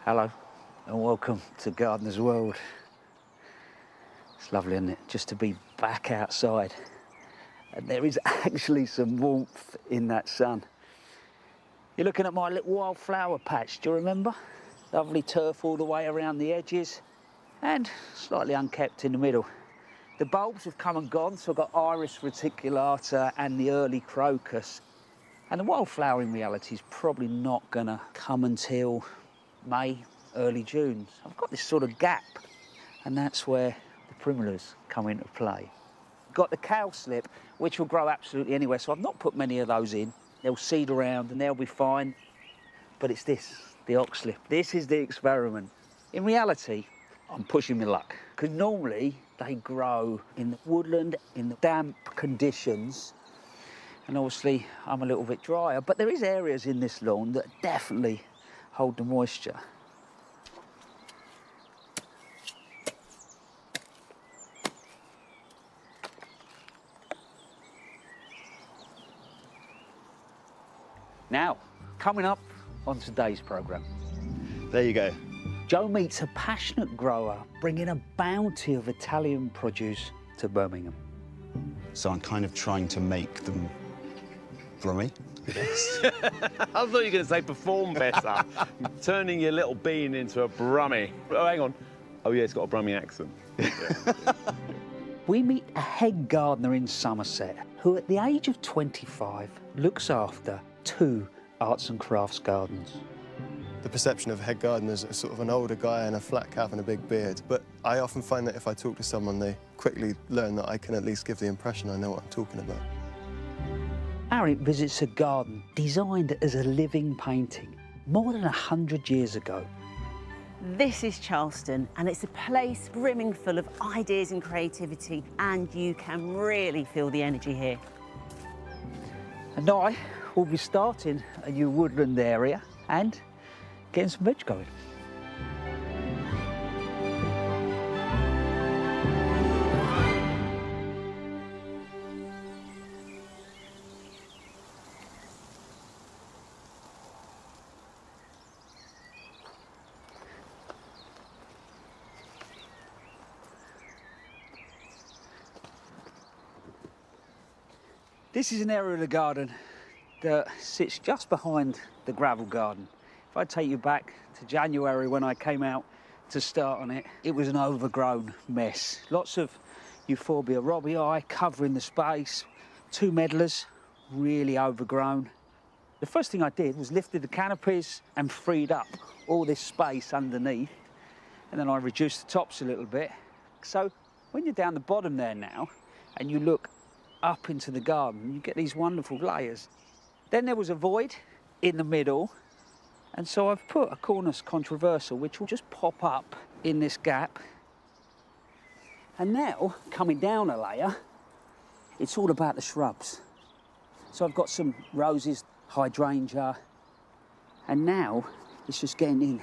Hello and welcome to Gardener's World. It's lovely, isn't it, just to be back outside. And there is actually some warmth in that sun. You're looking at my little wildflower patch, do you remember? Lovely turf all the way around the edges and slightly unkept in the middle. The bulbs have come and gone, so I've got Iris reticulata and the early crocus. And the wildflower in reality is probably not gonna come until May, early June. So I've got this sort of gap, and that's where the primulas come into play. Got the cowslip, which will grow absolutely anywhere, so I've not put many of those in. They'll seed around and they'll be fine. But it's this, the oxlip. This is the experiment. In reality, I'm pushing my luck, because normally they grow in the woodland, in the damp conditions, and obviously I'm a little bit drier, but there is areas in this lawn that definitely hold the moisture. Now, coming up on today's programme. There you go. Joe meets a passionate grower bringing a bounty of Italian produce to Birmingham. So I'm kind of trying to make them brummy. Yes. I thought you were going to say perform better. Turning your little bean into a brummy. Oh, hang on. Oh, yeah, it's got a brummy accent. Yeah. We meet a head gardener in Somerset who, at the age of 25, looks after 2 arts and crafts gardens. The perception of head gardeners as sort of an older guy in a flat cap and a big beard. But I often find that if I talk to someone, they quickly learn that I can at least give the impression I know what I'm talking about. Arit visits a garden designed as a living painting more than 100 years ago. This is Charleston, and it's a place brimming full of ideas and creativity, and you can really feel the energy here. And I will be starting a new woodland area and getting some veg going. This is an area of the garden that sits just behind the gravel garden. If I take you back to January when I came out to start on it, it was an overgrown mess. Lots of Euphorbia robbii covering the space, 2 medlars, really overgrown. The first thing I did was lifted the canopies and freed up all this space underneath, and then I reduced the tops a little bit. So when you're down the bottom there now and you look up into the garden, you get these wonderful layers. Then there was a void in the middle, and so I've put a cornus controversial which will just pop up in this gap. And now, coming down a layer, it's all about the shrubs. So I've got some roses, hydrangea, and now it's just getting in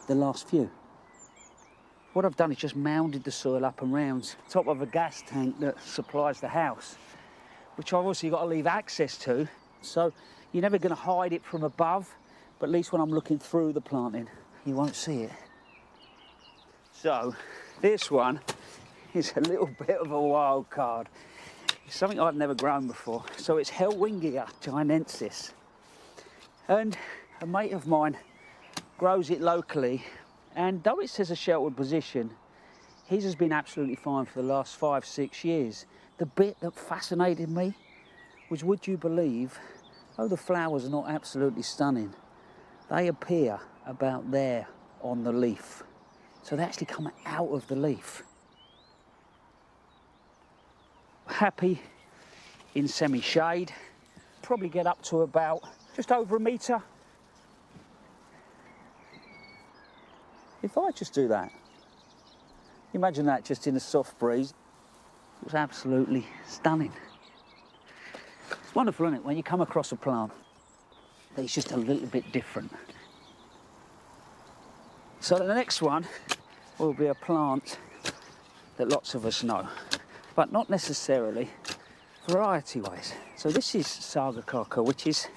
the last few. What I've done is just mounded the soil up and round top of a gas tank that supplies the house, which I've obviously got to leave access to. So you're never going to hide it from above, but at least when I'm looking through the planting, you won't see it. So this one is a little bit of a wild card. It's something I've never grown before. So it's Hellwingia chinensis. And a mate of mine grows it locally, and though it says a sheltered position, his has been absolutely fine for the last 5-6 years. The bit that fascinated me was, would you believe, though the flowers are not absolutely stunning, they appear about there on the leaf. So they actually come out of the leaf. Happy in semi-shade, probably get up to about just over a metre. If I just do that, imagine that just in a soft breeze. It was absolutely stunning. It's wonderful, isn't it, when you come across a plant that is just a little bit different. So the next one will be a plant that lots of us know, but not necessarily variety-wise. So this is Saga Coca, which is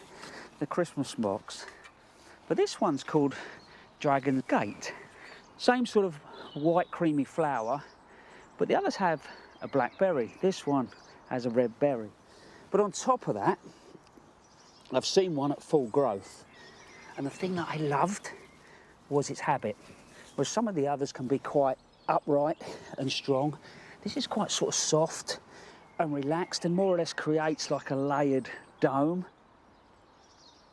the Christmas box. But this one's called Dragon Gate. Same sort of white creamy flower, but the others have a black berry. This one has a red berry. But on top of that, I've seen one at full growth. And the thing that I loved was its habit. Whereas some of the others can be quite upright and strong, this is quite sort of soft and relaxed and more or less creates like a layered dome.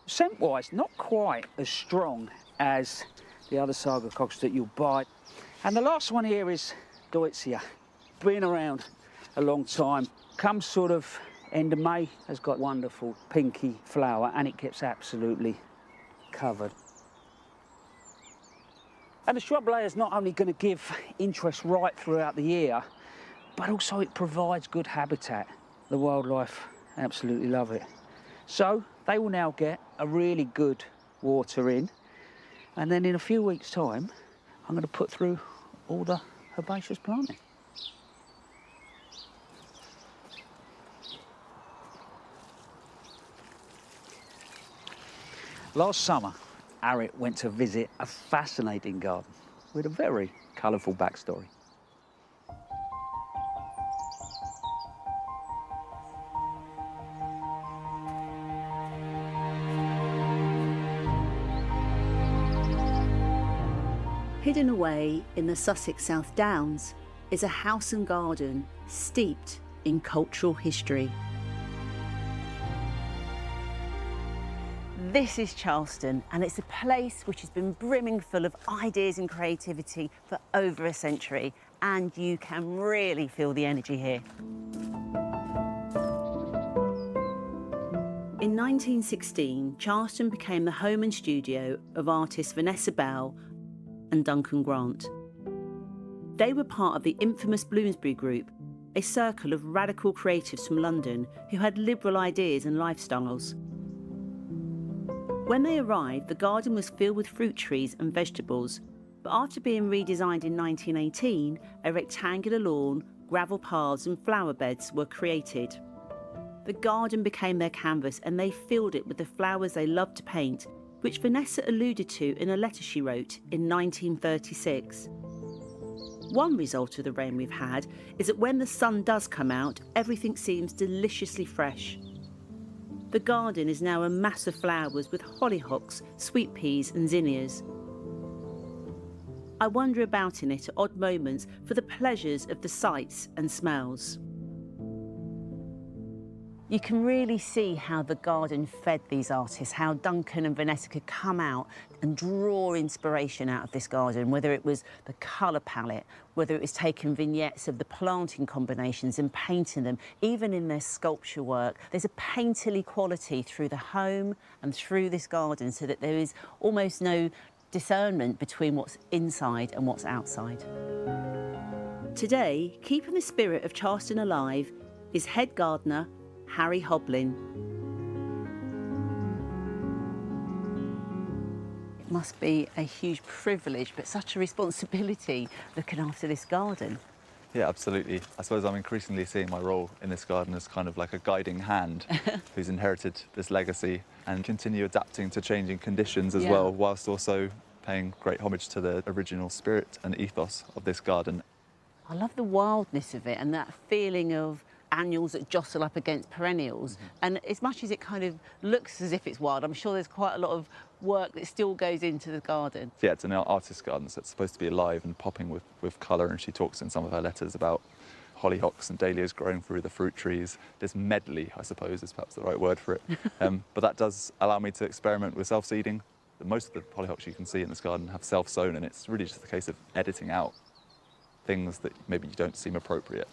Scent-wise, not quite as strong as the other sagocogs that you'll buy. And the last one here is Deutzia. Been around a long time. Comes sort of end of May, has got wonderful pinky flower and it gets absolutely covered. And the shrub layer is not only going to give interest right throughout the year, but also it provides good habitat. The wildlife absolutely love it. So they will now get a really good water in, and then in a few weeks' time, I'm going to put through all the herbaceous planting. Last summer, Arit went to visit a fascinating garden with a very colourful backstory. Hidden away in the Sussex South Downs is a house and garden steeped in cultural history. This is Charleston, and it's a place which has been brimming full of ideas and creativity for over a century, and you can really feel the energy here. In 1916, Charleston became the home and studio of artists Vanessa Bell and Duncan Grant. They were part of the infamous Bloomsbury Group, a circle of radical creatives from London who had liberal ideas and lifestyles. When they arrived, the garden was filled with fruit trees and vegetables, but after being redesigned in 1918, a rectangular lawn, gravel paths and flower beds were created. The garden became their canvas and they filled it with the flowers they loved to paint, which Vanessa alluded to in a letter she wrote in 1936. One result of the rain we've had is that when the sun does come out, everything seems deliciously fresh. The garden is now a mass of flowers with hollyhocks, sweet peas and zinnias. I wander about in it at odd moments for the pleasures of the sights and smells. You can really see how the garden fed these artists, how Duncan and Vanessa could come out and draw inspiration out of this garden, whether it was the colour palette, whether it was taking vignettes of the planting combinations and painting them, even in their sculpture work. There's a painterly quality through the home and through this garden so that there is almost no discernment between what's inside and what's outside. Today, keeping the spirit of Charleston alive is head gardener Harry Hoblin. It must be a huge privilege, but such a responsibility looking after this garden. Yeah, absolutely. I suppose I'm increasingly seeing my role in this garden as kind of like a guiding hand who's inherited this legacy and continue adapting to changing conditions as well, whilst also paying great homage to the original spirit and ethos of this garden. I love the wildness of it and that feeling of annuals that jostle up against perennials. And as much as it kind of looks as if it's wild, I'm sure there's quite a lot of work that still goes into the garden. Yeah, it's an artist's garden, so it's supposed to be alive and popping with colour, and she talks in some of her letters about hollyhocks and dahlias growing through the fruit trees. This medley, I suppose, is perhaps the right word for it. But that does allow me to experiment with self-seeding. Most of the hollyhocks you can see in this garden have self-sown, and it's really just a case of editing out things that maybe you don't seem appropriate.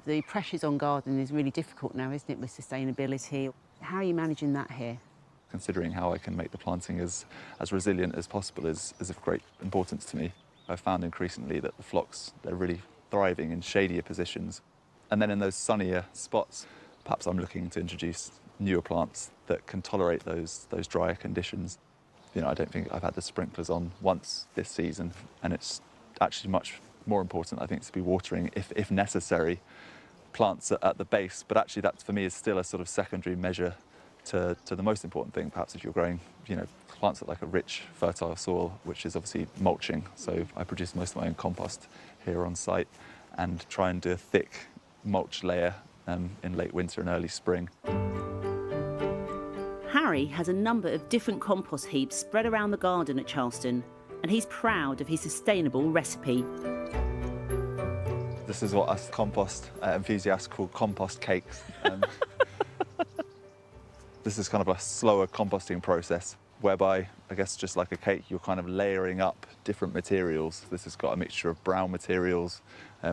The pressures on gardening is really difficult now, isn't it, with sustainability? How are you managing that here? Considering how I can make the planting as resilient as possible is of great importance to me. I've found increasingly that the phlox, they're really thriving in shadier positions. And then in those sunnier spots, perhaps I'm looking to introduce newer plants that can tolerate those drier conditions. You know, I don't think I've had the sprinklers on once this season, and it's actually much more important, I think, to be watering, if necessary, plants at the base. But actually that, for me, is still a sort of secondary measure to the most important thing, perhaps, if you're growing, plants that like a rich, fertile soil, which is obviously mulching. So I produce most of my own compost here on site and try and do a thick mulch layer in late winter and early spring. Harry has a number of different compost heaps spread around the garden at Charleston, and he's proud of his sustainable recipe. This is what us compost enthusiasts call compost cakes. This is kind of a slower composting process whereby, I guess just like a cake, you're kind of layering up different materials. This has got a mixture of brown materials,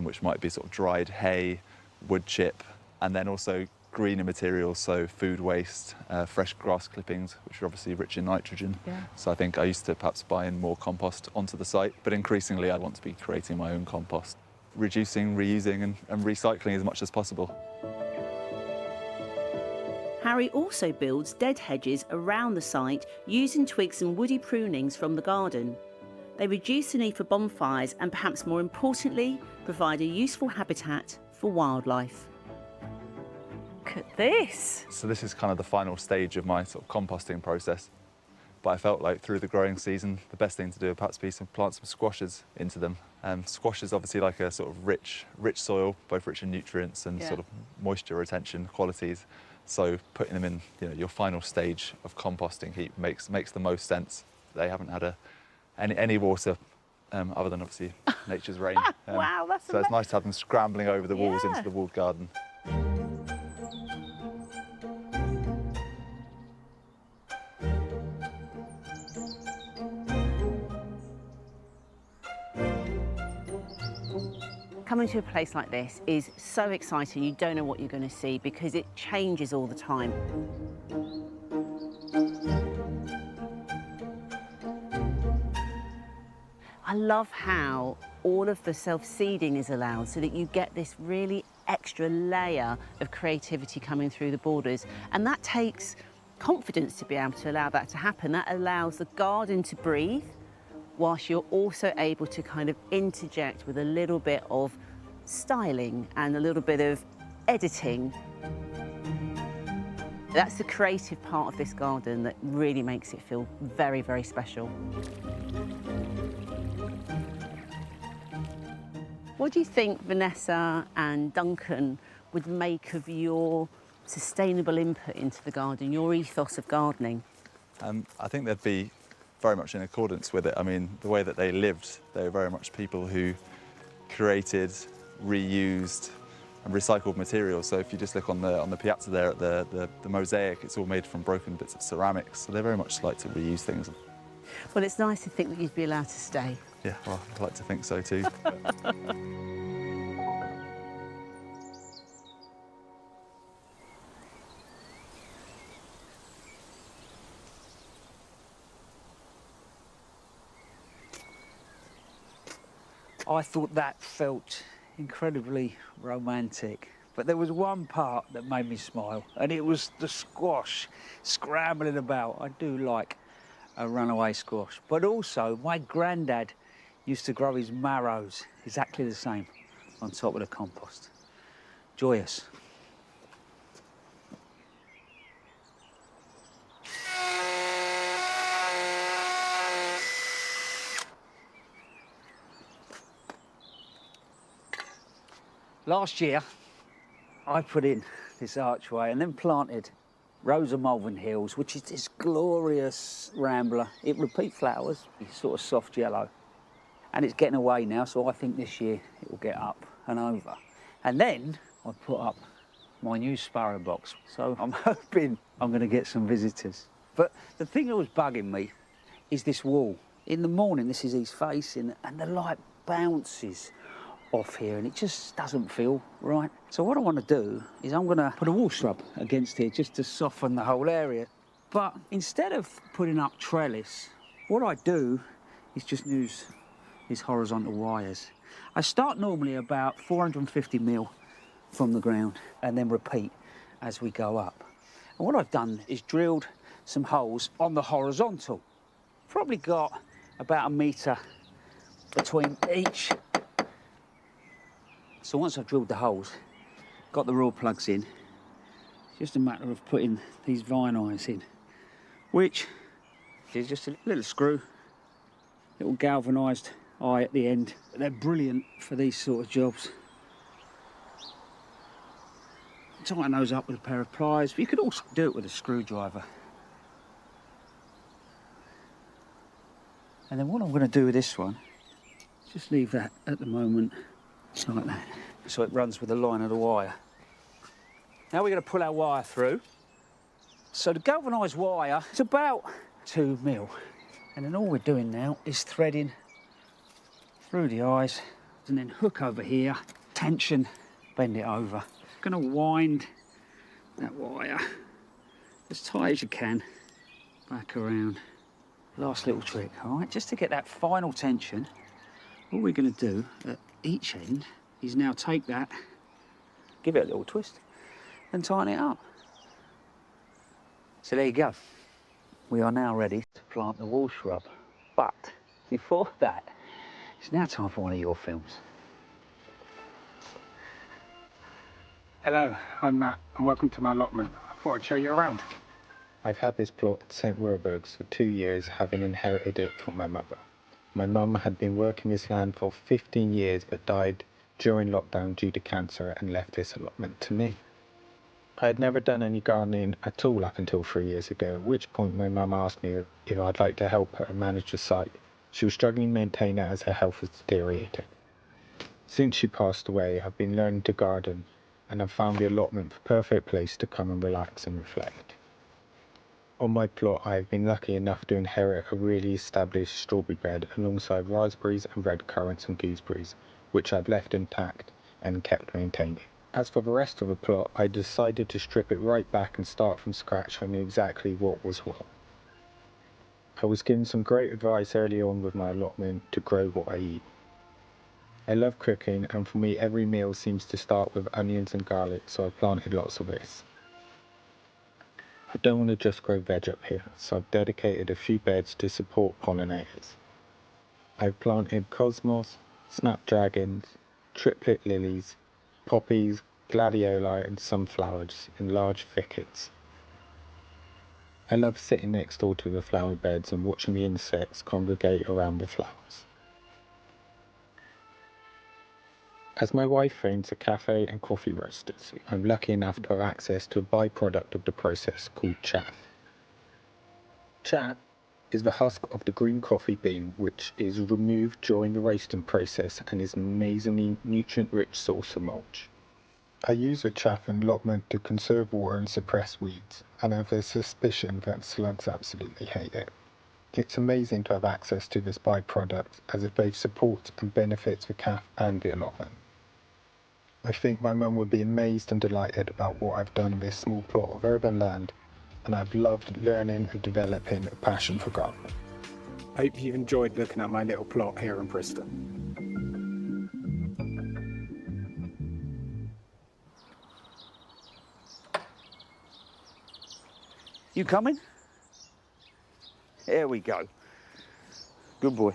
which might be sort of dried hay, wood chip, and then also greener materials, so food waste, fresh grass clippings, which are obviously rich in nitrogen. Yeah. So I think I used to perhaps buy in more compost onto the site, but increasingly I want to be creating my own compost, reducing, reusing and recycling as much as possible. Harry also builds dead hedges around the site using twigs and woody prunings from the garden. They reduce the need for bonfires and, perhaps more importantly, provide a useful habitat for wildlife. Look at this. So this is kind of the final stage of my sort of composting process. But I felt like through the growing season, the best thing to do would perhaps be to plant some squashes into them. Squash is obviously like a sort of rich soil, both rich in nutrients and sort of moisture retention qualities. So putting them in, your final stage of composting heap makes the most sense. They haven't had any water other than obviously nature's rain. Wow, that's so it's nice to have them scrambling over the walls into the walled garden. Coming to a place like this is so exciting. You don't know what you're going to see because it changes all the time. I love how all of the self-seeding is allowed so that you get this really extra layer of creativity coming through the borders. And that takes confidence to be able to allow that to happen. That allows the garden to breathe, whilst you're also able to kind of interject with a little bit of styling and a little bit of editing. That's the creative part of this garden that really makes it feel very, very special. What do you think Vanessa and Duncan would make of your sustainable input into the garden, your ethos of gardening? I think they'd be very much in accordance with it. I mean, the way that they lived, they were very much people who created, reused and recycled materials. So if you just look on the piazza there at the mosaic, it's all made from broken bits of ceramics. So they very much like to reuse things. Well, it's nice to think that you'd be allowed to stay. Yeah, well, I'd like to think so too. I thought that felt incredibly romantic, but there was one part that made me smile, and it was the squash scrambling about. I do like a runaway squash, but also my granddad used to grow his marrows exactly the same on top of the compost. Joyous. Last year, I put in this archway and then planted Rose of Malvern Hills, which is this glorious rambler. It repeat flowers, it's sort of soft yellow. And it's getting away now, so I think this year it will get up and over. And then I put up my new sparrow box. So I'm hoping I'm going to get some visitors. But the thing that was bugging me is this wall. In the morning, this is east facing, and the light bounces off here and it just doesn't feel right. So what I want to do is I'm going to put a wall shrub against here just to soften the whole area. But instead of putting up trellis, what I do is just use these horizontal wires. I start normally about 450 mil from the ground and then repeat as we go up. And what I've done is drilled some holes on the horizontal. Probably got about 1 metre between each. So once I've drilled the holes, got the raw plugs in, It's just a matter of putting these vine eyes in, which is just a little screw, little galvanised eye at the end. They're brilliant for these sort of jobs. Tighten those up with a pair of pliers, but you could also do it with a screwdriver. And then what I'm going to do with this one, just leave that at the moment like that, so it runs with the line of the wire. Now we're going to pull our wire through. So the galvanised wire is about 2 mil. And then all we're doing now is threading through the eyes and then hook over here, tension, bend it over. Going to wind that wire as tight as you can back around. Last little trick, all right, just to get that final tension. All we're going to do at each end is now take that, give it a little twist and tighten it up. So there you go. We are now ready to plant the wall shrub, but before that, it's now time for one of your films. Hello, I'm Matt, and welcome to my allotment. I thought I'd show you around. I've had this plot at St Wilbur's for 2 years, having inherited it from my mother. My mum had been working this land for 15 years, but died during lockdown due to cancer and left this allotment to me. I had never done any gardening at all up until 3 years ago, at which point my mum asked me if I'd like to help her manage the site. She was struggling to maintain it as her health was deteriorating. Since she passed away, I've been learning to garden, and I've found the allotment the perfect place to come and relax and reflect. On my plot, I've been lucky enough to inherit a really established strawberry bed alongside raspberries and red currants and gooseberries, which I've left intact and kept maintaining. As for the rest of the plot, I decided to strip it right back and start from scratch. I knew exactly what was what. I was given some great advice early on with my allotment to grow what I eat. I love cooking, and for me every meal seems to start with onions and garlic, so I've planted lots of this. I don't want to just grow veg up here, so I've dedicated a few beds to support pollinators. I've planted cosmos, snapdragons, triplet lilies, poppies, gladioli and sunflowers in large thickets. I love sitting next door to the flower beds and watching the insects congregate around the flowers. As my wife owns a cafe and coffee roasters, I'm lucky enough to have access to a byproduct of the process called chaff. Chaff is the husk of the green coffee bean, which is removed during the roasting process and is an amazingly nutrient-rich source of mulch. I use the chaff in allotment to conserve water and suppress weeds, and I have a suspicion that slugs absolutely hate it. It's amazing to have access to this byproduct, as it both supports and benefits the calf and the allotment. I think my mum would be amazed and delighted about what I've done in this small plot of urban land, and I've loved learning and developing a passion for gardening. I hope you've enjoyed looking at my little plot here in Bristol. You coming? There we go. Good boy.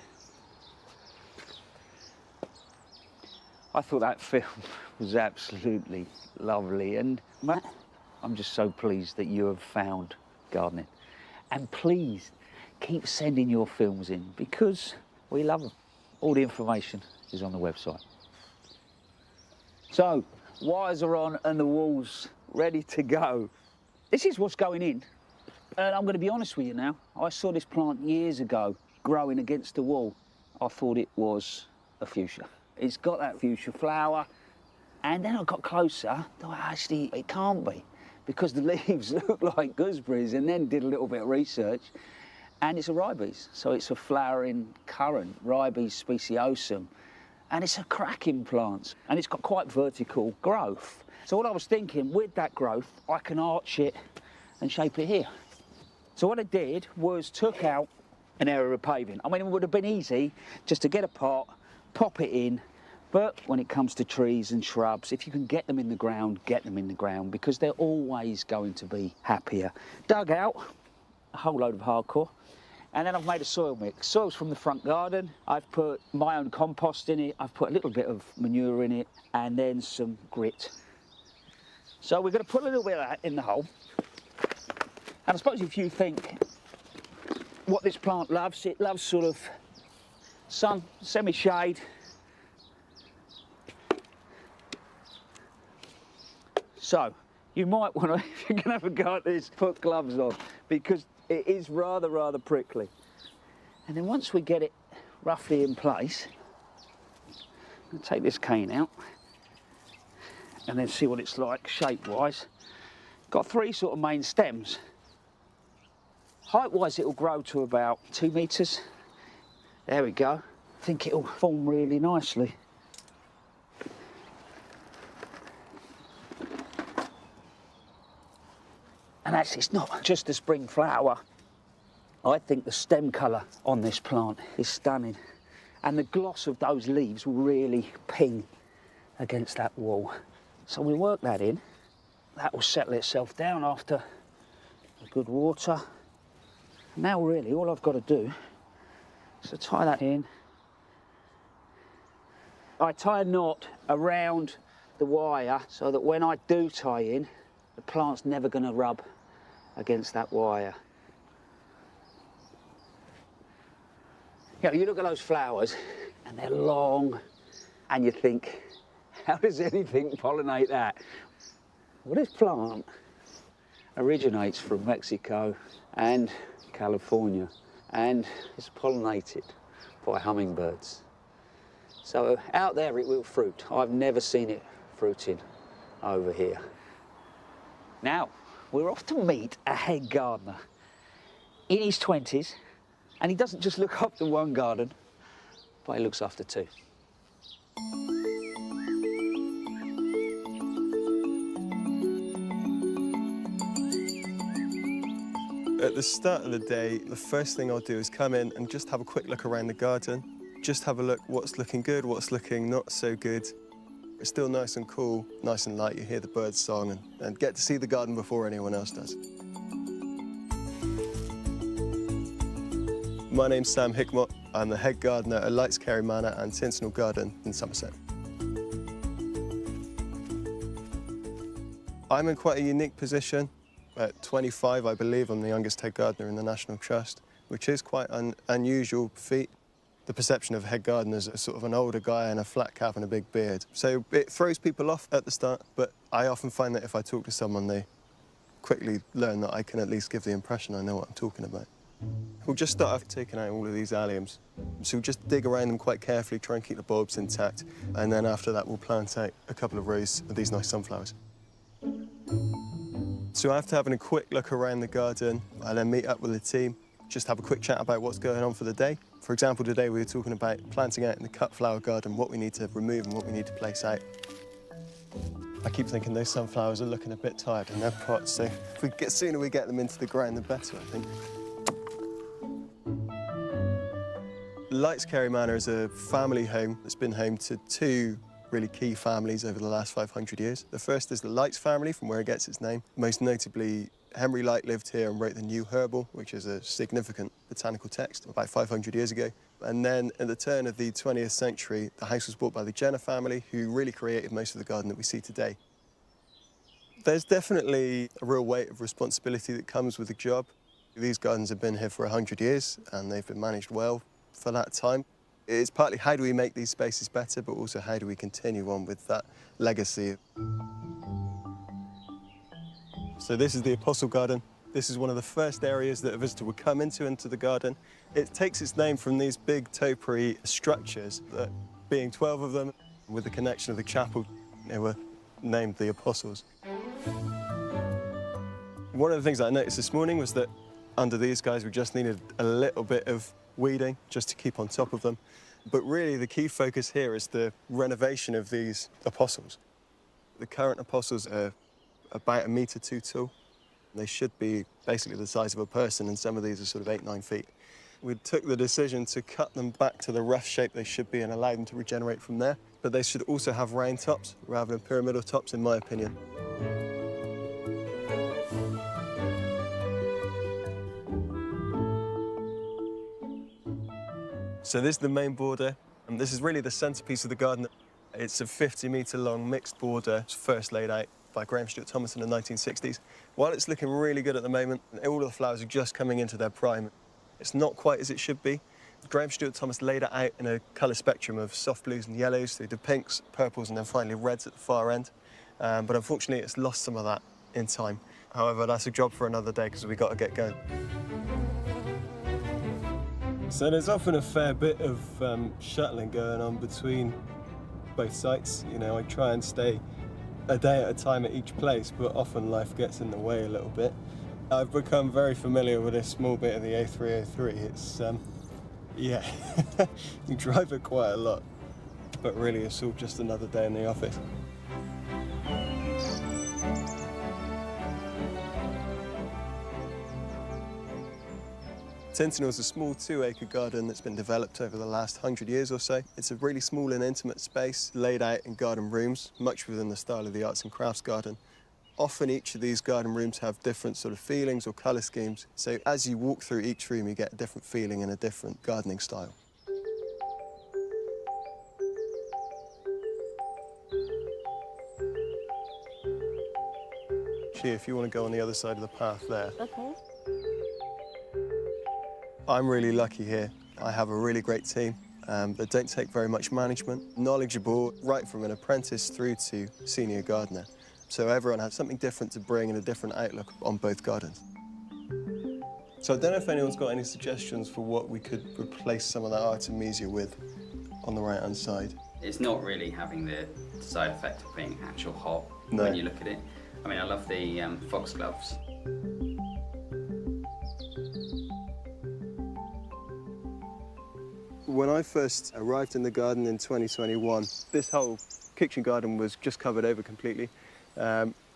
I thought that film was absolutely lovely, and Matt, I'm just so pleased that you have found gardening. And please keep sending your films in, because we love them. All the information is on the website. So, wires are on and the wall's ready to go. This is what's going in. And I'm going to be honest with you now, I saw this plant years ago growing against the wall. I thought it was a fuchsia. It's got that fuchsia flower, and then I got closer, thought actually it can't be, because the leaves look like gooseberries, and then did a little bit of research, and it's a ribes. So it's a flowering currant, ribes speciosum, and it's a cracking plant, and it's got quite vertical growth. So what I was thinking, with that growth, I can arch it and shape it here. So what I did was took out an area of paving. I mean, it would have been easy just to get a pot, pop it in, but when it comes to trees and shrubs, if you can get them in the ground, get them in the ground, because they're always going to be happier. Dug out a whole load of hardcore, and then I've made a soil mix. Soil's from the front garden. I've put my own compost in it. I've put a little bit of manure in it, and then some grit. So we're going to put a little bit of that in the hole. And I suppose if you think what this plant loves, it loves sort of sun, semi-shade. So you might want to, if you're going to have a go at this, put gloves on, because it is rather prickly. And then once we get it roughly in place, I'll take this cane out and then see what it's like shape-wise. Got three sort of main stems. Height-wise, it'll grow to about 2 metres. There we go. I think it'll form really nicely. And actually, it's not just the spring flower. I think the stem colour on this plant is stunning. And the gloss of those leaves will really ping against that wall. So we work that in. That will settle itself down after a good water. Now really, all I've got to do is to tie that in. I tie a knot around the wire so that when I do tie in, the plant's never going to rub against that wire. You know, you look at those flowers and they're long and you think, how does anything pollinate that? Well, this plant originates from Mexico and California and is pollinated by hummingbirds. So out there it will fruit. I've never seen it fruiting over here. Now, we're off to meet a head gardener in his 20s, and he doesn't just look after one garden, but he looks after two. At the start of the day, the first thing I'll do is come in and just have a quick look around the garden. Just have a look what's looking good, what's looking not so good. It's still nice and cool, nice and light. You hear the birds song and get to see the garden before anyone else does. My name's Sam Hickmott. I'm the head gardener at Lightscarry Manor and Tinsenall Garden in Somerset. I'm in quite a unique position. At 25, I believe, I'm the youngest head gardener in the National Trust, which is quite an unusual feat. The perception of head gardeners as sort of an older guy in a flat cap and a big beard. So it throws people off at the start, but I often find that if I talk to someone, they quickly learn that I can at least give the impression I know what I'm talking about. We'll just start off taking out all of these alliums. So we'll just dig around them quite carefully, try and keep the bulbs intact, and then after that we'll plant out a couple of rows of these nice sunflowers. So after having a quick look around the garden, I then meet up with the team, just have a quick chat about what's going on for the day. For example, today we were talking about planting out in the cut flower garden, what we need to remove and what we need to place out. I keep thinking those sunflowers are looking a bit tired in their pots, so the sooner we get them into the ground, the better, I think. Lightscarry Manor is a family home that's been home to two really key families over the last 500 years. The first is the Lights family, from where it gets its name. Most notably, Henry Light lived here and wrote the New Herbal, which is a significant botanical text, about 500 years ago. And then at the turn of the 20th century, the house was bought by the Jenner family, who really created most of the garden that we see today. There's definitely a real weight of responsibility that comes with the job. These gardens have been here for 100 years, and they've been managed well for that time. It's partly how do we make these spaces better, but also how do we continue on with that legacy. So this is the Apostle Garden. This is one of the first areas that a visitor would come into the garden. It takes its name from these big topiary structures, that being 12 of them, with the connection of the chapel, they were named the Apostles. One of the things that I noticed this morning was that under these guys we just needed a little bit of weeding just to keep on top of them. But really the key focus here is the renovation of these apostles. The current apostles are about 1 metre 2 tall. They should be basically the size of a person, and some of these are sort of 8-9 feet. We took the decision to cut them back to the rough shape they should be and allow them to regenerate from there. But they should also have round tops rather than pyramidal tops, in my opinion. So this is the main border, and this is really the centerpiece of the garden. It's a 50-metre long mixed border, it's first laid out by Graham Stuart Thomas in the 1960s. While it's looking really good at the moment, all of the flowers are just coming into their prime. It's not quite as it should be. Graham Stuart Thomas laid it out in a colour spectrum of soft blues and yellows through to pinks, purples, and then finally reds at the far end. But unfortunately, it's lost some of that in time. However, that's a job for another day because we've got to get going. So there's often a fair bit of shuttling going on between both sites. You know, I try and stay a day at a time at each place, but often life gets in the way a little bit. I've become very familiar with this small bit of the A303. It's, yeah, you drive it quite a lot, but really it's all just another day in the office. Sentinel's a small 2-acre garden that's been developed over the last 100 years or so. It's a really small and intimate space laid out in garden rooms, much within the style of the arts and crafts garden. Often each of these garden rooms have different sort of feelings or colour schemes, so as you walk through each room you get a different feeling and a different gardening style. Actually, if you want to go on the other side of the path there. Okay. I'm really lucky here. I have a really great team that don't take very much management, knowledgeable right from an apprentice through to senior gardener. So everyone has something different to bring and a different outlook on both gardens. So I don't know if anyone's got any suggestions for what we could replace some of that Artemisia with on the right-hand side. It's not really having the side effect of being actual hot No. when you look at it. I mean, I love the foxgloves. When I first arrived in the garden in 2021, this whole kitchen garden was just covered over completely.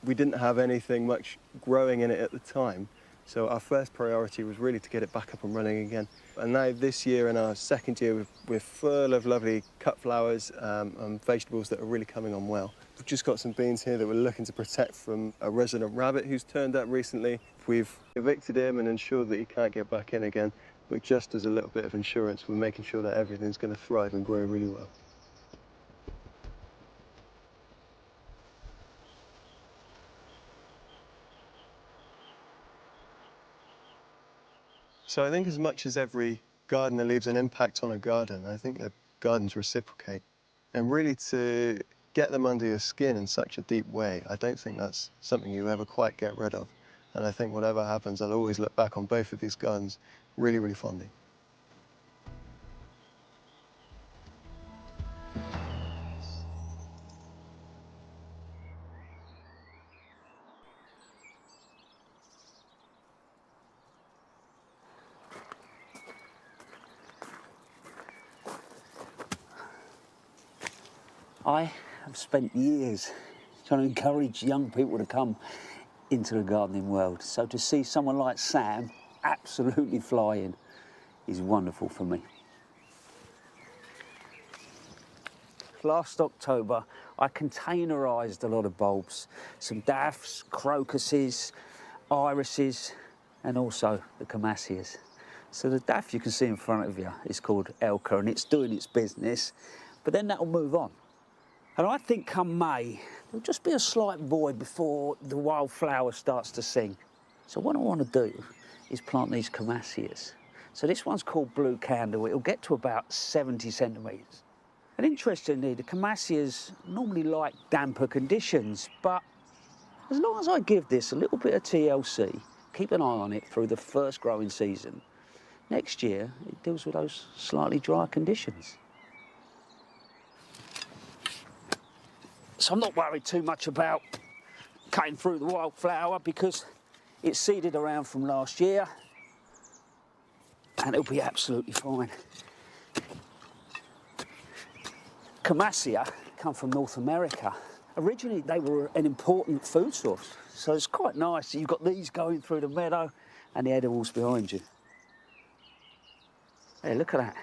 We didn't have anything much growing in it at the time, so our first priority was really to get it back up and running again. And now this year, in our second year, we're full of lovely cut flowers and vegetables that are really coming on well. We've just got some beans here that we're looking to protect from a resident rabbit who's turned up recently. We've evicted him and ensured that he can't get back in again. But just as a little bit of insurance, we're making sure that everything's going to thrive and grow really well. So I think as much as every gardener leaves an impact on a garden, I think that gardens reciprocate. And really to get them under your skin in such a deep way, I don't think that's something you ever quite get rid of. And I think whatever happens, I'll always look back on both of these gardens really, really fondly. I have spent years trying to encourage young people to come into the gardening world. So to see someone like Sam absolutely flying is wonderful for me. Last October, I containerised a lot of bulbs, some daffs, crocuses, irises, and also the chamaesyas. So the daff you can see in front of you is called Elka, and it's doing its business, but then that'll move on. And I think come May, there'll just be a slight void before the wildflower starts to sing. So what I want to do is plant these chamaesyas. So this one's called Blue Candle. It'll get to about 70 centimetres. And interestingly, the chamaesyas normally like damper conditions, but as long as I give this a little bit of TLC, keep an eye on it through the first growing season, next year it deals with those slightly drier conditions. So I'm not worried too much about cutting through the wildflower because it's seeded around from last year and it'll be absolutely fine. Chamaesya come from North America. Originally they were an important food source, so it's quite nice. You've got these going through the meadow and the edibles behind you. Hey, look at that.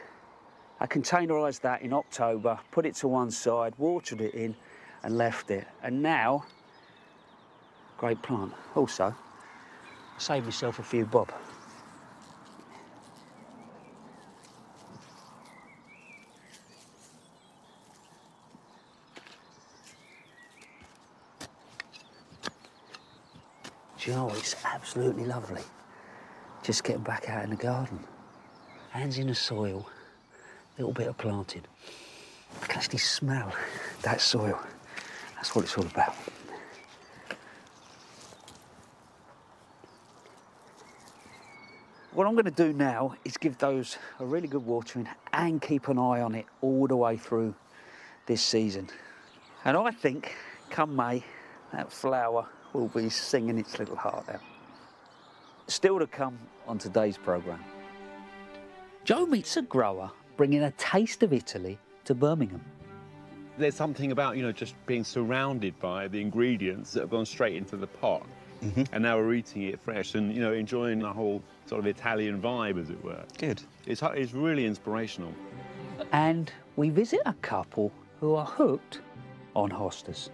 I containerised that in October, put it to one side, watered it in, and left it. And now, great plant. Also, save yourself a few bob. Do you know what? It's absolutely lovely. Just getting back out in the garden. Hands in the soil, a little bit of planting. I can actually smell that soil. That's what it's all about. What I'm going to do now is give those a really good watering and keep an eye on it all the way through this season. And I think, come May, that flower will be singing its little heart out. Still to come on today's programme, Joe meets a grower bringing a taste of Italy to Birmingham. There's something about, you know, just being surrounded by the ingredients that have gone straight into the pot. And now we're eating it fresh and, you know, enjoying the whole sort of Italian vibe, as it were. Good. It's really inspirational. And we visit a couple who are hooked on hostas.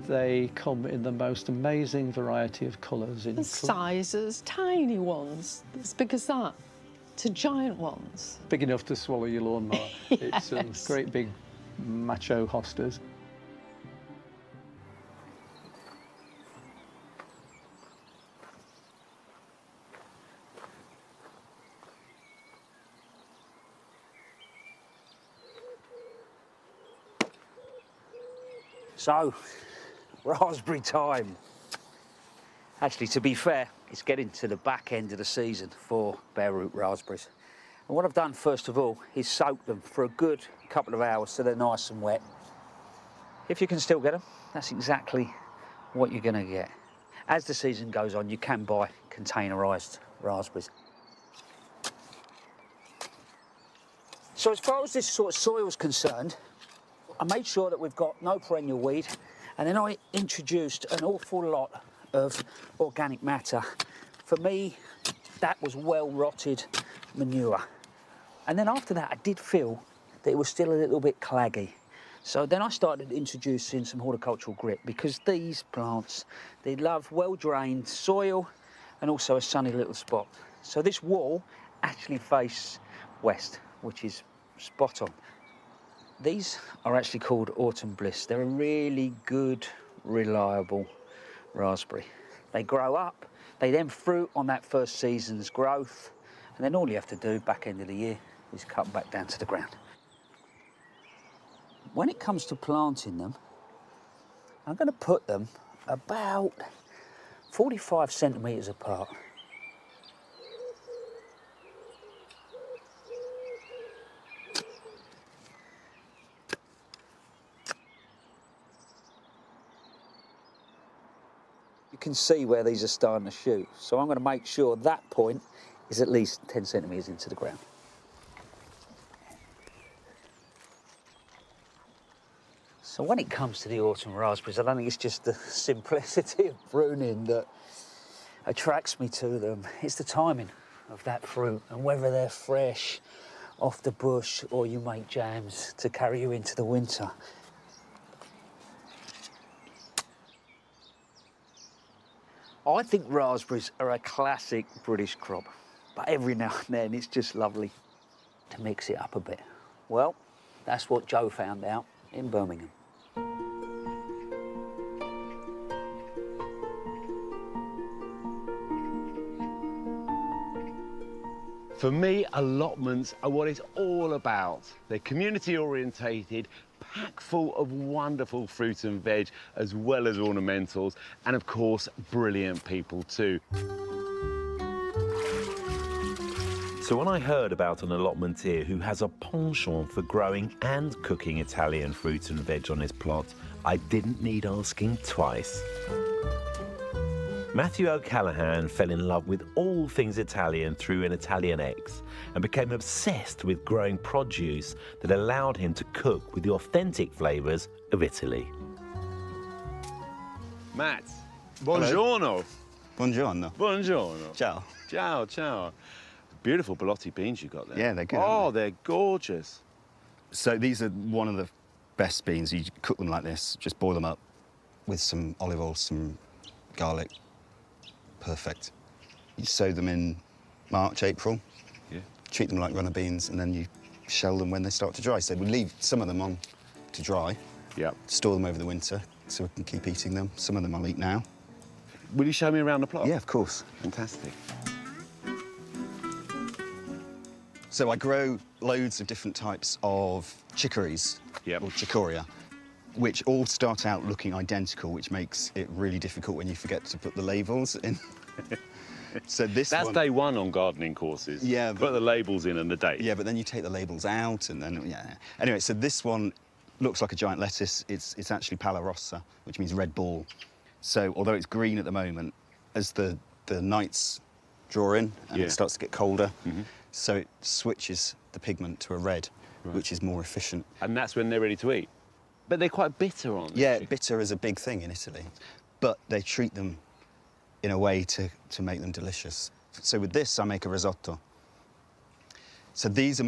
They come in the most amazing variety of colours. The sizes, tiny ones, as big as that, to giant ones. Big enough to swallow your lawnmower. Yes. It's great big macho hostas. So, raspberry time. Actually, to be fair, it's getting to the back end of the season for bare root raspberries. And what I've done, first of all, is soak them for a good couple of hours so they're nice and wet. If you can still get them, that's exactly what you're going to get. As the season goes on, you can buy containerised raspberries. So as far as this sort of soil's concerned, I made sure that we've got no perennial weed, and then I introduced an awful lot of organic matter. For me, that was well-rotted manure. And then after that, I did feel that it was still a little bit claggy. So then I started introducing some horticultural grit, because these plants, they love well-drained soil and also a sunny little spot. So this wall actually faces west, which is spot on. These are actually called Autumn Bliss. They're a really good, reliable raspberry. They grow up, they then fruit on that first season's growth, and then all you have to do back end of the year is cut them back down to the ground. When it comes to planting them, I'm going to put them about 45 centimetres apart. You can see where these are starting to shoot, so I'm going to make sure that point is at least 10 centimetres into the ground. So when it comes to the autumn raspberries, I don't think it's just the simplicity of pruning that attracts me to them. It's the timing of that fruit and whether they're fresh off the bush or you make jams to carry you into the winter. I think raspberries are a classic British crop, but every now and then it's just lovely to mix it up a bit. Well, that's what Joe found out in Birmingham. For me, allotments are what it's all about. They're community orientated, packed full of wonderful fruit and veg, as well as ornamentals, and of course, brilliant people too. So when I heard about an allotmenteer who has a penchant for growing and cooking Italian fruit and veg on his plot, I didn't need asking twice. Matthew O'Callaghan fell in love with all things Italian through an Italian ex and became obsessed with growing produce that allowed him to cook with the authentic flavours of Italy. Matt, buongiorno. Buongiorno. Buongiorno. Ciao. Ciao, ciao. Beautiful Belotti beans you got there. Yeah, they're good. Oh, they're gorgeous. So these are one of the best beans. You cook them like this, just boil them up with some olive oil, some garlic. Perfect. You sow them in March, April. Yeah. Treat them like runner beans, and then you shell them when they start to dry. So we leave some of them on to dry. Yep. Store them over the winter so we can keep eating them. Some of them I'll eat now. Will you show me around the plot? Yeah, of course. Fantastic. So I grow loads of different types of chicories, Yep. or chicoria, which all start out looking identical, which makes it really difficult when you forget to put the labels in. So that's day one on gardening courses. Yeah, Put the labels in and the date. Yeah, but then you take the labels out, and then yeah. Anyway, so this one looks like a giant lettuce. It's actually pala rossa, which means red ball. So although it's green at the moment, as the nights draw in and it starts to get colder, so it switches the pigment to a red, which is more efficient. And that's when they're ready to eat. But they're quite bitter, aren't they? Yeah, bitter is a big thing in Italy, but they treat them in a way to make them delicious. So with this, I make a risotto. So this is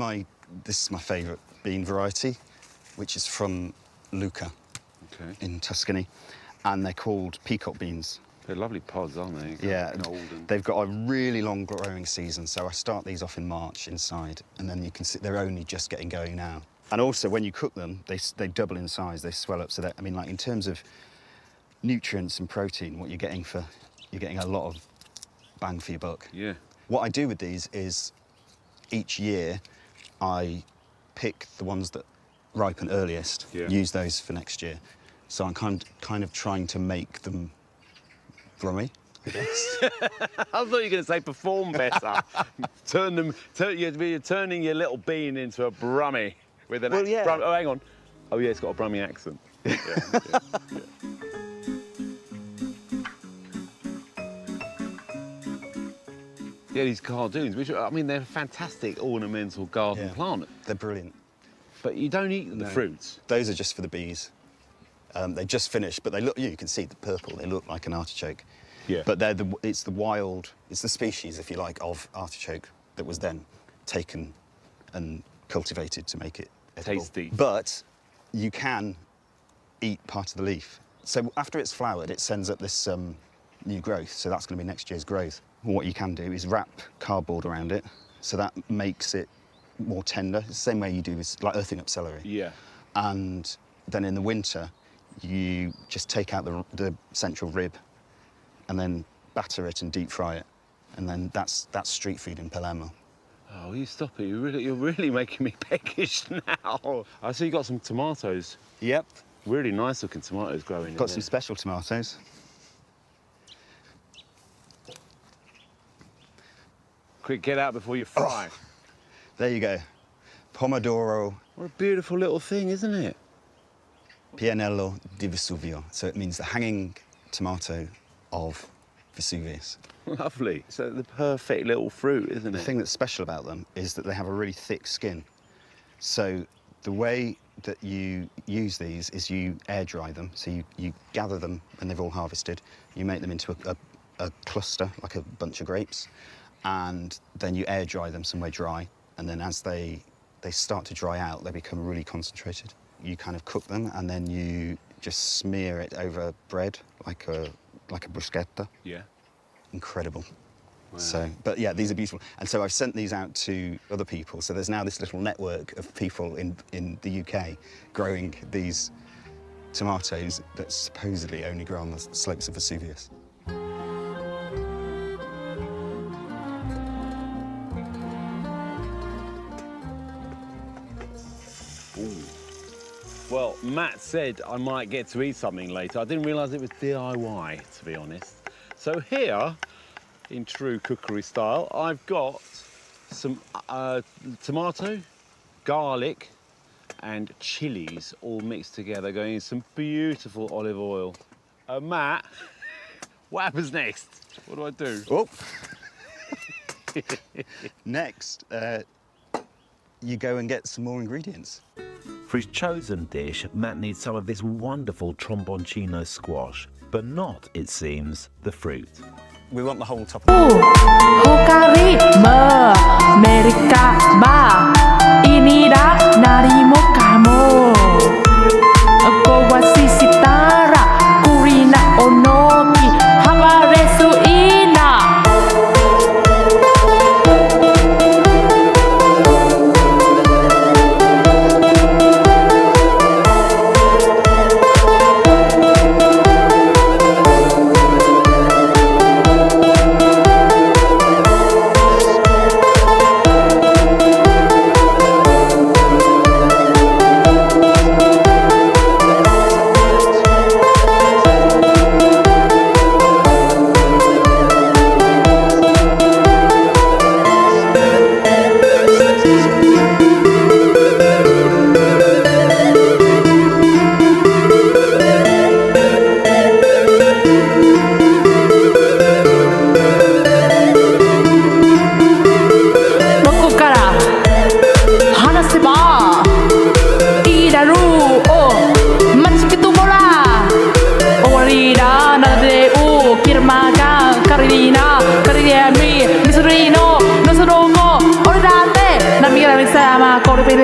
my favourite bean variety, which is from Lucca in Tuscany, and they're called peacock beans. They're lovely pods, aren't they? Yeah, they've got a really long growing season, so I start these off in March inside, and then you can see they're only just getting going now. And also, when you cook them, they double in size, they swell up, so that, I mean, like in terms of nutrients and protein, what you're getting a lot of bang for your buck. Yeah. What I do with these is each year I pick the ones that ripen earliest, use those for next year. So I'm kind of trying to make them brummy, I guess. I thought you were going to say perform better. You're turning your little bean into a brummy with an accent. Oh, hang on. Oh, yeah, it's got a brummy accent. Yeah. Yeah, these cardoons, which, I mean, they're a fantastic ornamental garden plant. They're brilliant. But you don't eat the fruits. Those are just for the bees. They just finished, but they look, you can see the purple, they look like an artichoke. Yeah. But it's the species, if you like, of artichoke that was then taken and cultivated to make it edible. Tasty. But you can eat part of the leaf. So after it's flowered, it sends up this new growth, so that's going to be next year's growth. What you can do is wrap cardboard around it, so that makes it more tender. It's the same way you do with, like, earthing up celery. Yeah. And then in the winter, you just take out the central rib and then batter it and deep fry it. And then that's street food in Palermo. Oh, you stop it. You're really making me peckish now. I see you got some tomatoes. Yep. Really nice looking tomatoes growing. Got some special tomatoes. Quick, get out before you fry. Oh, there you go. Pomodoro. What a beautiful little thing, isn't it? Pianello di Vesuvio. So it means the hanging tomato of Vesuvius. Lovely. So the perfect little fruit, isn't it? The thing that's special about them is that they have a really thick skin. So the way that you use these is you air dry them. So you gather them when they've all harvested. You make them into a cluster, like a bunch of grapes. And then you air dry them somewhere dry. And then as they start to dry out, they become really concentrated. You kind of cook them, and then you just smear it over bread, like a bruschetta. Yeah. Incredible. Wow. So, but yeah, these are beautiful. And so I've sent these out to other people. So there's now this little network of people in the UK growing these tomatoes that supposedly only grow on the slopes of Vesuvius. Well, Matt said I might get to eat something later. I didn't realise it was DIY, to be honest. So here, in true cookery style, I've got some tomato, garlic, and chilies all mixed together, going in some beautiful olive oil. Matt, what happens next? What do I do? Oh. Next, you go and get some more ingredients. For his chosen dish, Matt needs some of this wonderful tromboncino squash, but not, it seems, the fruit. We want the whole top. Hokari me America ba inida narimo kamo Kowasi sitara kurina onoki hamaresu ina.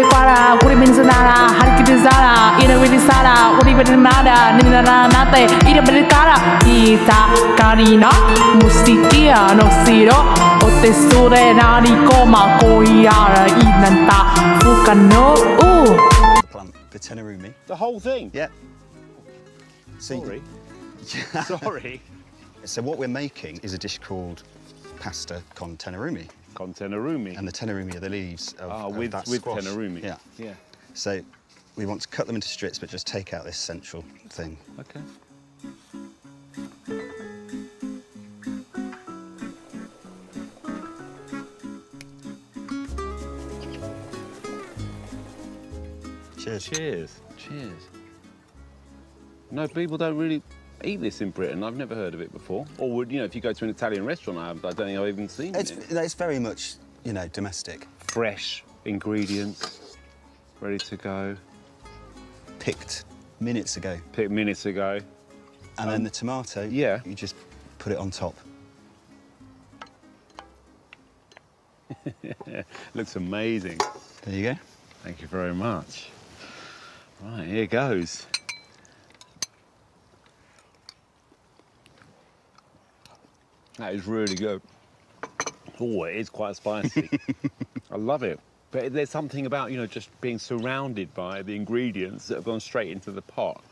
Quara, Kuriminsanara, Harikizara, Iravidisara, Urivinada, Ninanate, Iravidikara, Ita, Karina, Musitia, Nosiro, Otesure, Naricoma, Koyara, Inanta, Fukano, The plant, the tenerumi. The whole thing? Yeah. See, Sorry. Sorry. So what we're making is a dish called pasta con tenerumi. Con tenerumi. And the tenerumi are the leaves of with that with squash. tenerumi. Yeah. Yeah. So we want to cut them into strips, but just take out this central thing. Okay. Cheers. Cheers. Cheers. No, people don't really eat this in Britain. I've never heard of it before. Or would, you know, if you go to an Italian restaurant, I don't think I've even seen it. It's very much, you know, domestic. Fresh ingredients, ready to go. Picked minutes ago. Picked minutes ago. And then the tomato, yeah, you just put it on top. Looks amazing. There you go. Thank you very much. Right, here goes. That is really good. Oh, it is quite spicy. I love it. But there's something about, you know, just being surrounded by the ingredients that have gone straight into the pot.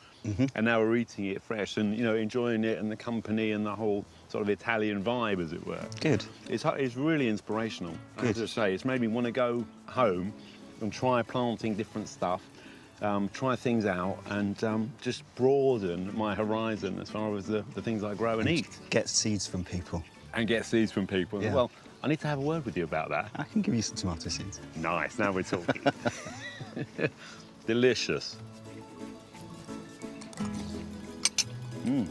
And now we're eating it fresh and, you know, enjoying it and the company and the whole sort of Italian vibe, as it were. Good. It's really inspirational. I have to say, it's made me want to go home and try planting different stuff, try things out and just broaden my horizon as far as the things I grow and eat. Get seeds from people. And get seeds from people. Yeah. Well, I need to have a word with you about that. I can give you some tomato seeds. Nice, now we're talking. Delicious. Mm.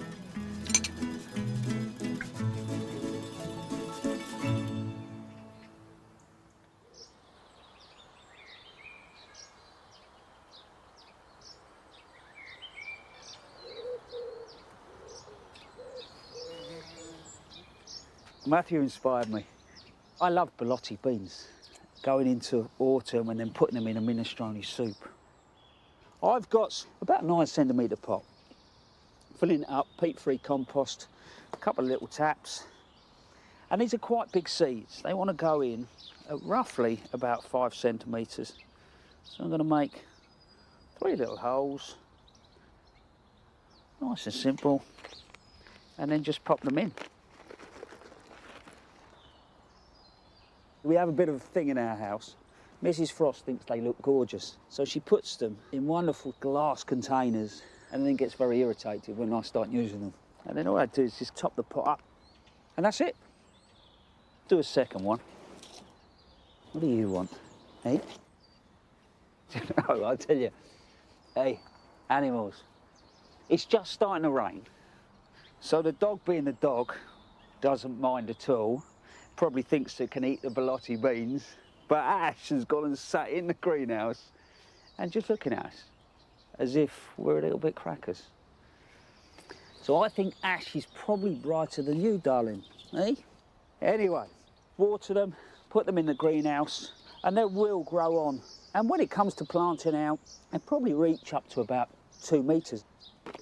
Matthew inspired me. I love ballotti beans, going into autumn and then putting them in a minestrone soup. I've got about a 9 centimetre pot, filling it up, peat-free compost, a couple of little taps, and these are quite big seeds. They want to go in at roughly about 5 centimetres. So I'm going to make 3 little holes, nice and simple, and then just pop them in. We have a bit of a thing in our house. Mrs. Frost thinks they look gorgeous, so she puts them in wonderful glass containers and then gets very irritated when I start using them. And then all I do is just top the pot up, and that's it. Do a second one. What do you want, eh? No, I'll tell you. Hey, animals, it's just starting to rain. So the dog, being the dog, doesn't mind at all. Probably thinks it can eat the ballotti beans, but Ash has gone and sat in the greenhouse and just looking at us as if we're a little bit crackers. So I think Ash is probably brighter than you, darling, eh? Anyway, water them, put them in the greenhouse, and they will grow on. And when it comes to planting out, they probably reach up to about 2 metres.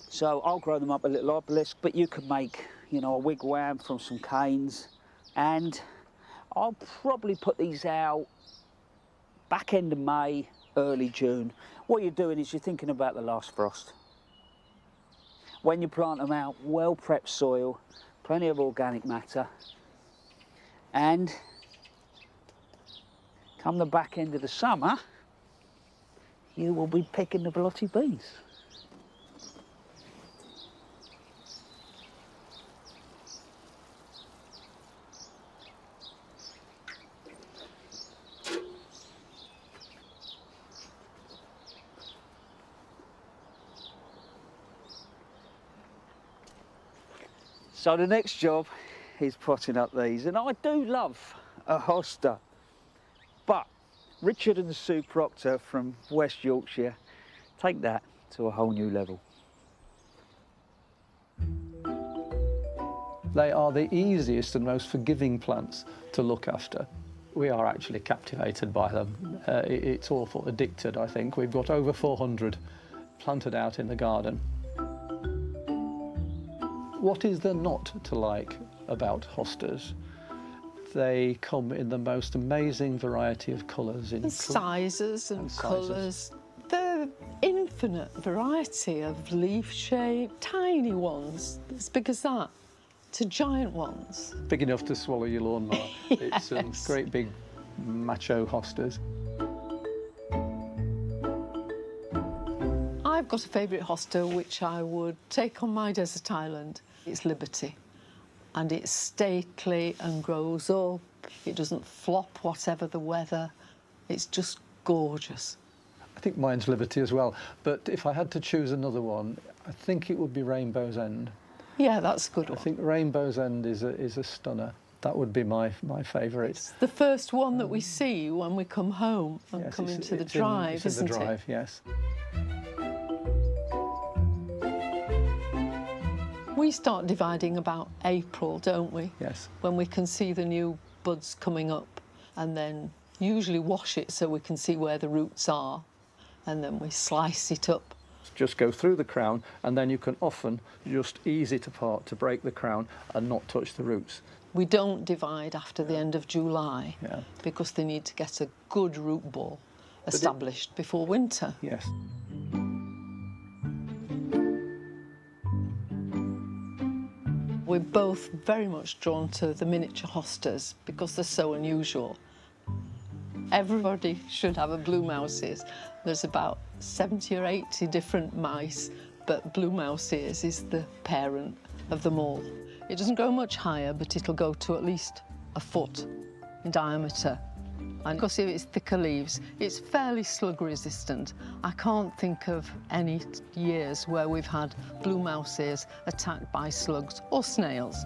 So I'll grow them up a little obelisk, but you could make, you know, a wigwam from some canes. And I'll probably put these out back end of May, early June. What you're doing is you're thinking about the last frost. When you plant them out, well-prepped soil, plenty of organic matter, and come the back end of the summer, you will be picking the ballotti beans. So the next job is potting up these, and I do love a hosta, but Richard and the Sue Proctor from West Yorkshire take that to a whole new level. They are the easiest and most forgiving plants to look after. We are actually captivated by them. It's awful, addicted, I think. We've got over 400 planted out in the garden. What is there not to like about hostas? They come in the most amazing variety of colours. And sizes and colours. The infinite variety of leaf shape, tiny ones, as big as that, to giant ones. Big enough to swallow your lawnmower. Yes. It's great big macho hostas. I've got a favourite hosta which I would take on my desert island. It's Liberty. And it's stately and grows up. It doesn't flop whatever the weather. It's just gorgeous. I think mine's Liberty as well, but if I had to choose another one, I think it would be Rainbow's End. Yeah, that's a good one. I think Rainbow's End is a stunner. That would be my favourite. It's the first one that we see when we come home and come into the drive, isn't it? It's in the drive, yes. We start dividing about April, don't we? Yes. When we can see the new buds coming up, and then usually wash it so we can see where the roots are, and then we slice it up. Just go through the crown, and then you can often just ease it apart to break the crown and not touch the roots. We don't divide after the end of July because they need to get a good root ball established before winter. Yes. We're both very much drawn to the miniature hostas because they're so unusual. Everybody should have a blue mouse ears. There's about 70 or 80 different mice, but blue mouse ears is the parent of them all. It doesn't grow much higher, but it'll go to at least a foot in diameter. And because of its thicker leaves, it's fairly slug resistant. I can't think of any years where we've had blue mouse ears attacked by slugs or snails.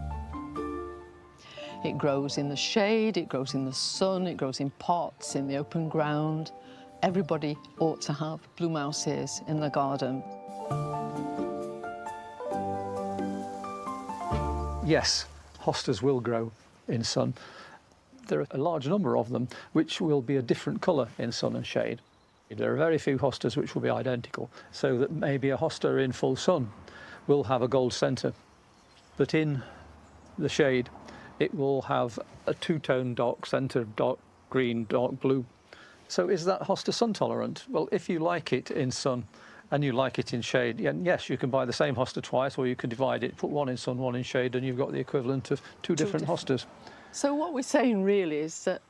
It grows in the shade, it grows in the sun, it grows in pots, in the open ground. Everybody ought to have blue mouse ears in the garden. Yes, hostas will grow in sun. There are a large number of them which will be a different colour in sun and shade. There are very few hostas which will be identical, so that maybe a hosta in full sun will have a gold centre, but in the shade it will have a two-tone dark centre, dark green, dark blue. So is that hosta sun tolerant? Well, if you like it in sun and you like it in shade, yes, you can buy the same hosta twice, or you can divide it, put one in sun, one in shade, and you've got the equivalent of two different hostas. So what we're saying really is that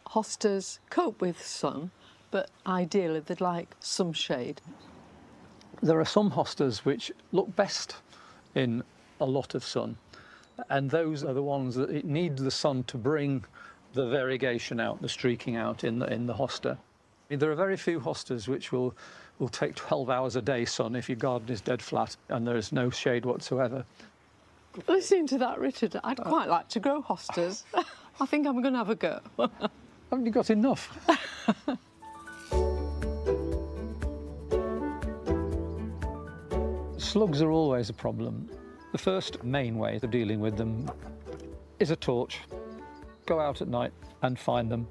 hostas cope with sun, but ideally they'd like some shade. There are some hostas which look best in a lot of sun, and those are the ones that it needs the sun to bring the variegation out, the streaking out in the hosta. I mean, there are very few hostas which will take 12 hours a day sun if your garden is dead flat and there is no shade whatsoever. Listening to that, Richard, I'd quite like to grow hostas. I think I'm going to have a go. Haven't you got enough? Slugs are always a problem. The first main way of dealing with them is a torch. Go out at night and find them.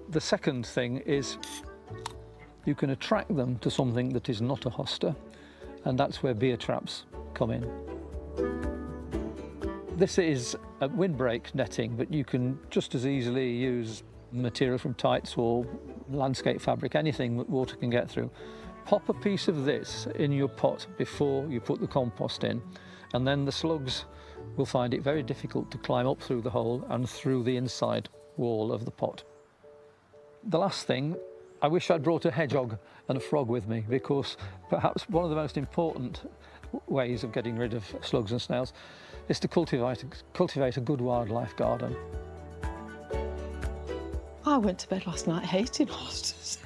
The second thing is you can attract them to something that is not a hosta, and that's where beer traps come in. This is a windbreak netting, but you can just as easily use material from tights or landscape fabric, anything that water can get through. Pop a piece of this in your pot before you put the compost in, and then the slugs will find it very difficult to climb up through the hole and through the inside wall of the pot. The last thing, I wish I'd brought a hedgehog and a frog with me, because perhaps one of the most important ways of getting rid of slugs and snails is to cultivate a good wildlife garden. I went to bed last night hating hostas.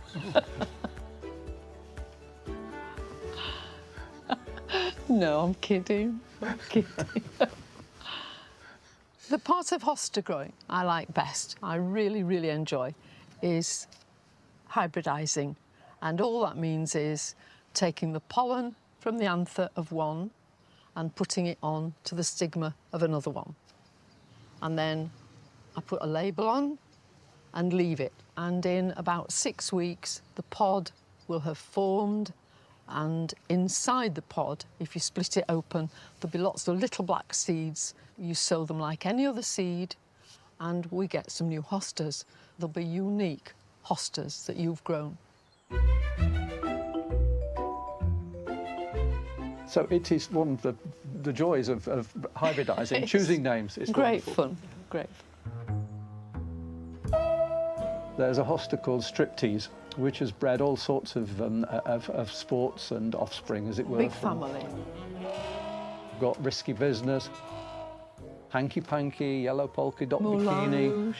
No, I'm kidding. I'm kidding. The part of hosta growing I like best, I really, really enjoy, is hybridising. And all that means is taking the pollen from the anther of one and putting it on to the stigma of another one. And then I put a label on and leave it. And in about 6 weeks, the pod will have formed, and inside the pod, if you split it open, there'll be lots of little black seeds. You sow them like any other seed, and we get some new hostas. They'll be unique hostas that you've grown. So it is one of the joys of hybridising, choosing names. It's great wonderful. fun, great fun. There's a hosta called Striptease, which has bred all sorts of sports and offspring, as it were. Big family. We've got Risky Business, Hanky Panky, Yellow Polka Dot Moulin Bikini. Rouge.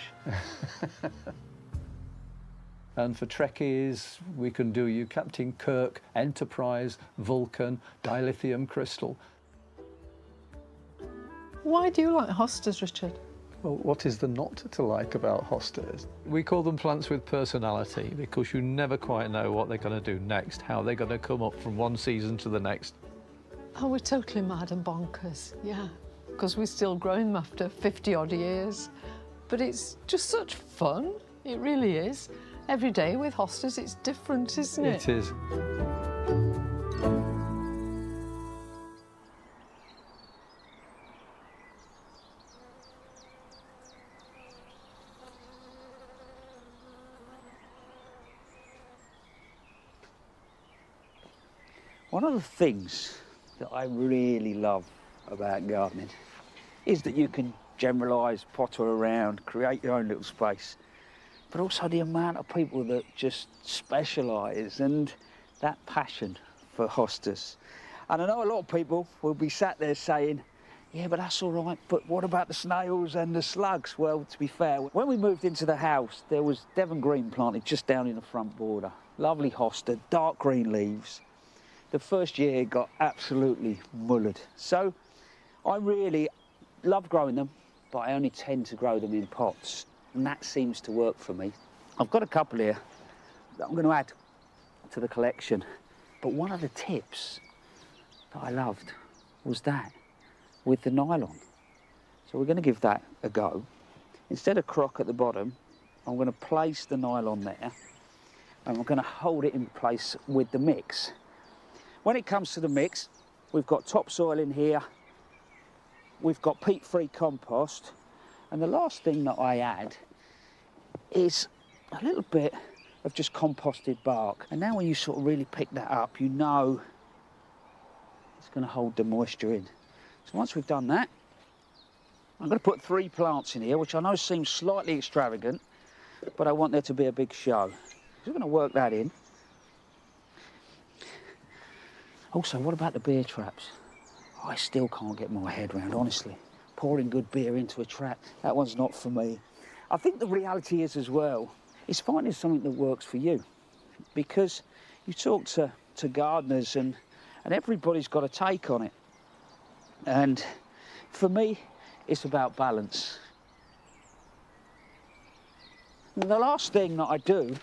And for Trekkies, we can do you Captain Kirk, Enterprise, Vulcan, Dilithium Crystal. Why do you like hostas, Richard? Well, what is there not to like about hostas? We call them plants with personality because you never quite know what they're going to do next, how they're going to come up from one season to the next. Oh, we're totally mad and bonkers, yeah, because we're still growing them after 50-odd years. But it's just such fun, it really is. Every day with hostas, it's different, isn't it? It is. One of the things that I really love about gardening is that you can generalise, potter around, create your own little space, but also the amount of people that just specialise and that passion for hostas. And I know a lot of people will be sat there saying, yeah, but that's all right, but what about the snails and the slugs? Well, to be fair, when we moved into the house, there was Devon green planted just down in the front border. Lovely hosta, dark green leaves. The first year it got absolutely mullered. So I really love growing them, but I only tend to grow them in pots. And that seems to work for me. I've got a couple here that I'm going to add to the collection. But one of the tips that I loved was that with the nylon. So we're going to give that a go. Instead of crock at the bottom, I'm going to place the nylon there and I'm going to hold it in place with the mix. When it comes to the mix, we've got topsoil in here, we've got peat-free compost, and the last thing that I add is a little bit of just composted bark. And now when you sort of really pick that up, you know it's going to hold the moisture in. So once we've done that, I'm going to put 3 plants in here, which I know seems slightly extravagant, but I want there to be a big show. So we're going to work that in. Also, what about the beer traps? I still can't get my head around, honestly. Pouring good beer into a trap, that one's not for me. I think the reality is as well, is finding something that works for you. Because you talk to gardeners and everybody's got a take on it. And for me, it's about balance. And the last thing that I do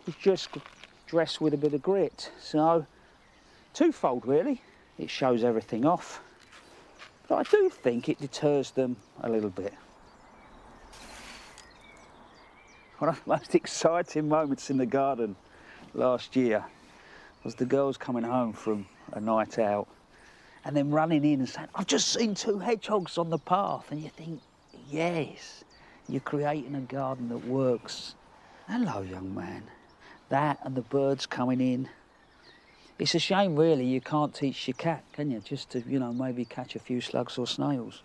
is just dress with a bit of grit. So, twofold really. It shows everything off, but I do think it deters them a little bit. One of the most exciting moments in the garden last year was the girls coming home from a night out and then running in and saying, I've just seen 2 hedgehogs on the path. And you think, yes, you're creating a garden that works. Hello, young man. That and the birds coming in. It's a shame, really, you can't teach your cat, can you? Just to, you know, maybe catch a few slugs or snails.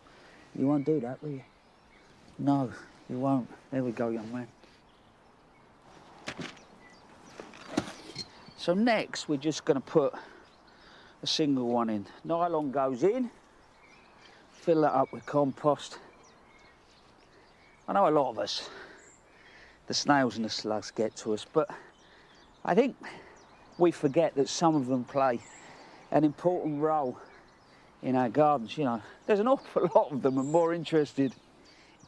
You won't do that, will you? No, you won't. There we go, young man. So next, we're just going to put a single one in. Nylon goes in, fill that up with compost. I know a lot of us, the snails and the slugs get to us, but I think we forget that some of them play an important role in our gardens. You know, there's an awful lot of them are more interested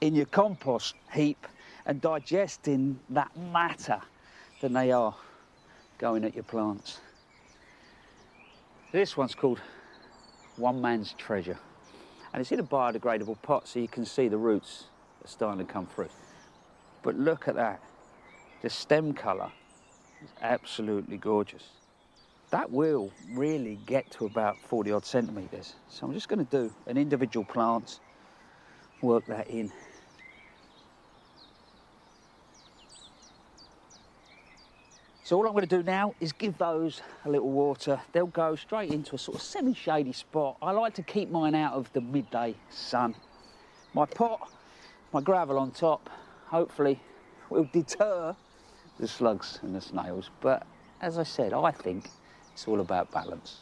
in your compost heap and digesting that matter than they are going at your plants. This one's called One Man's Treasure, and it's in a biodegradable pot, so you can see the roots are starting to come through. But look at that. The stem colour is absolutely gorgeous. That will really get to about 40 odd centimetres. So I'm just going to do an individual plant, work that in. So all I'm going to do now is give those a little water. They'll go straight into a sort of semi-shady spot. I like to keep mine out of the midday sun. My pot, my gravel on top, hopefully will deter the slugs and the snails. But as I said, I think it's all about balance.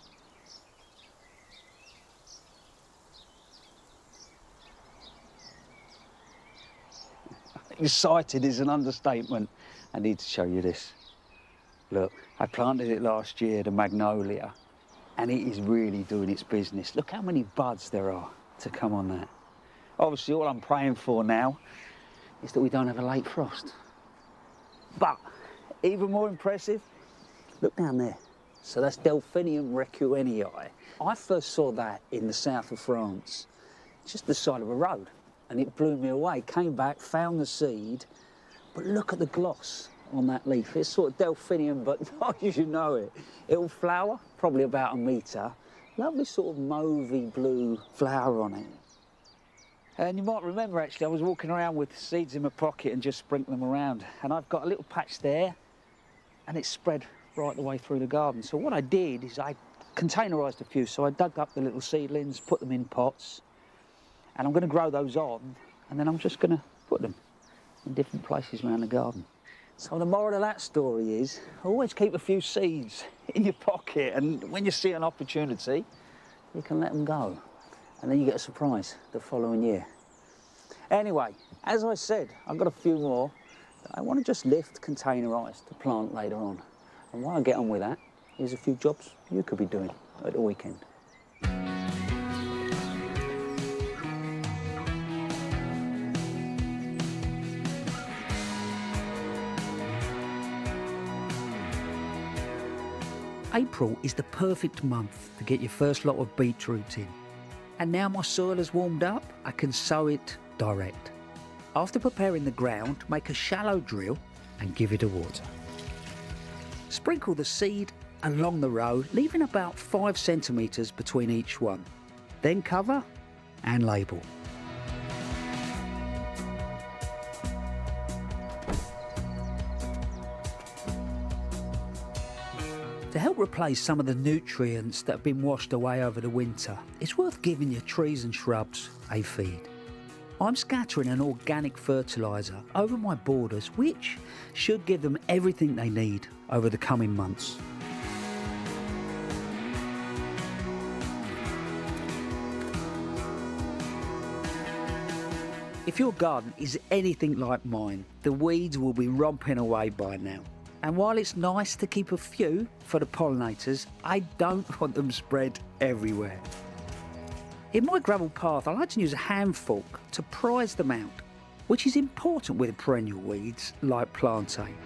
Excited is an understatement. I need to show you this. Look, I planted it last year, the magnolia, and it is really doing its business. Look how many buds there are to come on that. Obviously, all I'm praying for now is that we don't have a late frost. But even more impressive, look down there. So that's Delphinium recuenii. I first saw that in the south of France, just the side of a road, and it blew me away. Came back, found the seed, but look at the gloss on that leaf. It's sort of Delphinium, but not as you know it. It'll flower, probably about a metre. Lovely sort of mauvey blue flower on it. And you might remember, actually, I was walking around with seeds in my pocket and just sprinkling them around. And I've got a little patch there, and it's spread right the way through the garden. So what I did is I containerised a few. So I dug up the little seedlings, put them in pots, and I'm going to grow those on, and then I'm just going to put them in different places around the garden. So the moral of that story is, always keep a few seeds in your pocket, and when you see an opportunity, you can let them go. And then you get a surprise the following year. Anyway, as I said, I've got a few more that I want to just lift, containerise to plant later on. And while I get on with that, here's a few jobs you could be doing at the weekend. April is the perfect month to get your first lot of beetroot in. And now my soil has warmed up, I can sow it direct. After preparing the ground, make a shallow drill and give it a water. Sprinkle the seed along the row, leaving about 5 centimetres between each one. Then cover and label. To help replace some of the nutrients that have been washed away over the winter, it's worth giving your trees and shrubs a feed. I'm scattering an organic fertiliser over my borders, which should give them everything they need over the coming months. If your garden is anything like mine, the weeds will be romping away by now. And while it's nice to keep a few for the pollinators, I don't want them spread everywhere. In my gravel path, I like to use a hand fork to prise them out, which is important with perennial weeds like plantain.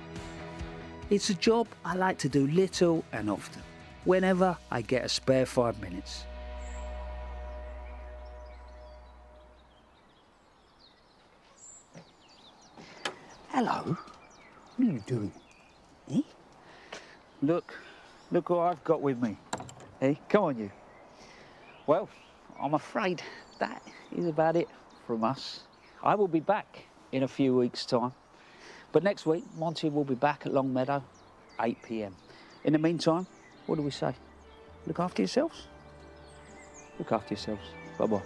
It's a job I like to do little and often, whenever I get a spare 5 minutes. Hello, what are you doing? Eh? Look what I've got with me. Hey, come on you. Well, I'm afraid that is about it from us. I will be back in a few weeks' time. But next week, Monty will be back at Longmeadow, 8 p.m. In the meantime, what do we say? Look after yourselves. Look after yourselves. Bye-bye.